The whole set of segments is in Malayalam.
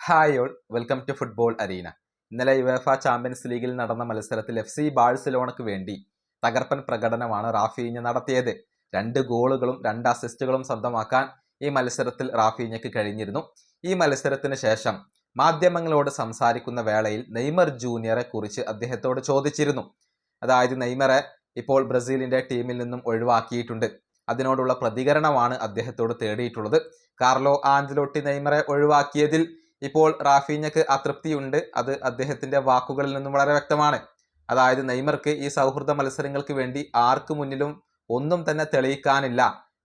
Hi all, welcome to football arena. ഇന്നലെ യുവേഫ ചാമ്പ്യൻസ് ലീഗിൽ നടന്ന മത്സരത്തിൽ FC ബാഴ്സലോണയ്ക്ക് വേണ്ടി തകർപ്പൻ പ്രകടനമാണ് റാഫീഞ്ഞ നടത്തിയത്. 2 ഗോളുകളും 2 അസിസ്റ്റുകളും സ്വന്തമാക്കാൻ ഈ മത്സരത്തിൽ റാഫീഞ്ഞയ്ക്ക് കഴിഞ്ഞിരുന്നു. ഈ മത്സരത്തിന് ശേഷം മാധ്യമങ്ങളോട് സംസാരിക്കുന്ന വേളയിൽ നെയ്മർ ജൂനിയറെ കുറിച്ച് അദ്ദേഹത്തോട് ചോദിച്ചിരുന്നു. അതായത് നെയ്മറെ ഇപ്പോൾ ബ്രസീലിന്റെ ടീമിൽ നിന്നും ഒഴിവാക്കിയിട്ടുണ്ട്. അതിനോടുള്ള പ്രതികരണമാണ് അദ്ദേഹത്തോട് തേടിയിട്ടുള്ളത്. കാർലോ ആഞ്ചലോട്ടി നെയ്മറെ ഒഴിവാക്കിയതിൽ ഇപ്പോൾ റാഫീഞ്ഞക്ക് അതൃപ്തിയുണ്ട്. അത് അദ്ദേഹത്തിന്റെ വാക്കുകളിൽ നിന്നും വളരെ വ്യക്തമാണ്. അതായത് നെയ്മർക്ക് ഈ സൗഹൃദ മത്സരങ്ങൾക്ക് വേണ്ടി ആർക്ക് മുന്നിലും ഒന്നും തന്നെ തെളിയിക്കാനില്ല.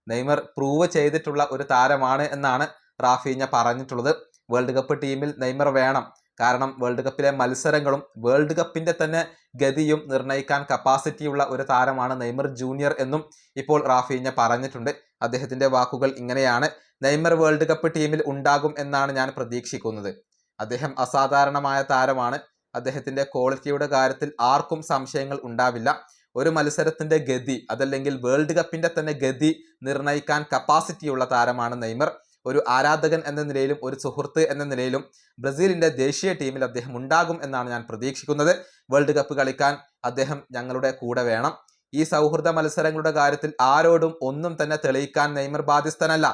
നെയ്മർ പ്രൂവ് ചെയ്തിട്ടുള്ള ഒരു താരമാണ് എന്നാണ് റാഫീഞ്ഞ പറഞ്ഞിട്ടുള്ളത്. വേൾഡ് കപ്പ് ടീമിൽ നെയ്മർ വേണം. കാരണം വേൾഡ് കപ്പിലെ മത്സരങ്ങളും വേൾഡ് കപ്പിന്റെ തന്നെ ഗതിയും നിർണ്ണയിക്കാൻ കപ്പാസിറ്റിയുള്ള ഒരു താരമാണ് നെയ്മർ ജൂനിയർ എന്നും ഇപ്പോൾ റാഫീഞ്ഞ പറഞ്ഞിട്ടുണ്ട്. അദ്ദേഹത്തിന്റെ വാക്കുകൾ ഇങ്ങനെയാണ്: നെയ്മർ വേൾഡ് കപ്പ് ടീമിൽ ഉണ്ടാകും എന്നാണ് ഞാൻ പ്രതീക്ഷിക്കുന്നത്. അദ്ദേഹം അസാധാരണമായ താരമാണ്. അദ്ദേഹത്തിന്റെ ക്വാളിറ്റിയുടെ കാര്യത്തിൽ ആർക്കും സംശയങ്ങൾ ഉണ്ടാവില്ല. ഒരു മത്സരത്തിന്റെ ഗതി, അതല്ലെങ്കിൽ വേൾഡ് കപ്പിന്റെ തന്നെ ഗതി നിർണ്ണയിക്കാൻ കപ്പാസിറ്റിയുള്ള താരമാണ് നെയ്മർ. ഒരു ആരാധകൻ എന്ന നിലയിലും ഒരു സുഹൃത്ത് എന്ന നിലയിലും ബ്രസീലിന്റെ ദേശീയ ടീമിൽ അദ്ദേഹം ഉണ്ടാകും എന്നാണ് ഞാൻ പ്രതീക്ഷിക്കുന്നത്. വേൾഡ് കപ്പ് കളിക്കാൻ അദ്ദേഹം ഞങ്ങളുടെ കൂടെ വേണം. ഈ സൗഹൃദ മത്സരങ്ങളുടെ കാര്യത്തിൽ ആരോടും ഒന്നും തന്നെ തെളിയിക്കാൻ നെയ്മർ ബാധ്യസ്ഥനല്ല.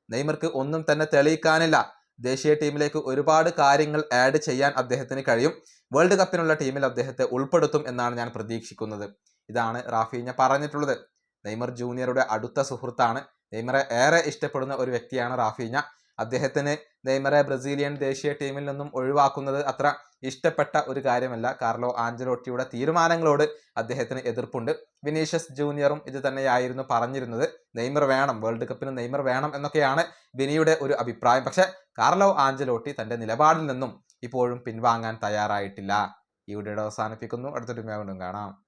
നെയ്മർക്ക് ഒന്നും തന്നെ തെളിയിക്കാനില്ല. ദേശീയ ടീമിലേക്ക് ഒരുപാട് കാര്യങ്ങൾ ആഡ് ചെയ്യാൻ അദ്ദേഹത്തിന് കഴിയും. വേൾഡ് കപ്പിനുള്ള ടീമിൽ അദ്ദേഹത്തെ ഉൾപ്പെടുത്തും എന്നാണ് ഞാൻ പ്രതീക്ഷിക്കുന്നത്. ഇതാണ് റാഫീഞ്ഞ പറഞ്ഞിട്ടുള്ളത്. നെയ്മർ ജൂനിയറുടെ അടുത്ത സുഹൃത്താണ്. നെയ്മറെ ഏറെ ഇഷ്ടപ്പെടുന്ന ഒരു വ്യക്തിയാണ് റാഫീഞ്ഞ. അദ്ദേഹത്തിന് നെയ്മറെ ബ്രസീലിയൻ ദേശീയ ടീമിൽ നിന്നും ഒഴിവാക്കുന്നത് അത്ര ഇഷ്ടപ്പെട്ട ഒരു കാര്യമല്ല. കാർലോ ആഞ്ചലോട്ടിയുടെ തീരുമാനങ്ങളോട് അദ്ദേഹത്തിന് എതിർപ്പുണ്ട്. വിനീഷ്യസ് ജൂനിയറും ഇത് തന്നെയായിരുന്നു പറഞ്ഞിരുന്നത്. നെയ്മർ വേണം, വേൾഡ് കപ്പിന് നെയ്മർ വേണം എന്നൊക്കെയാണ് വിനിയുടെ ഒരു അഭിപ്രായം. പക്ഷെ കാർലോ ആഞ്ചലോട്ടി തന്റെ നിലപാടിൽ നിന്നും ഇപ്പോഴും പിൻവാങ്ങാൻ തയ്യാറായിട്ടില്ല. ഈ വീഡിയോ അവസാനിപ്പിക്കുന്നു. അടുത്തൊരു വീണ്ടും കാണാം.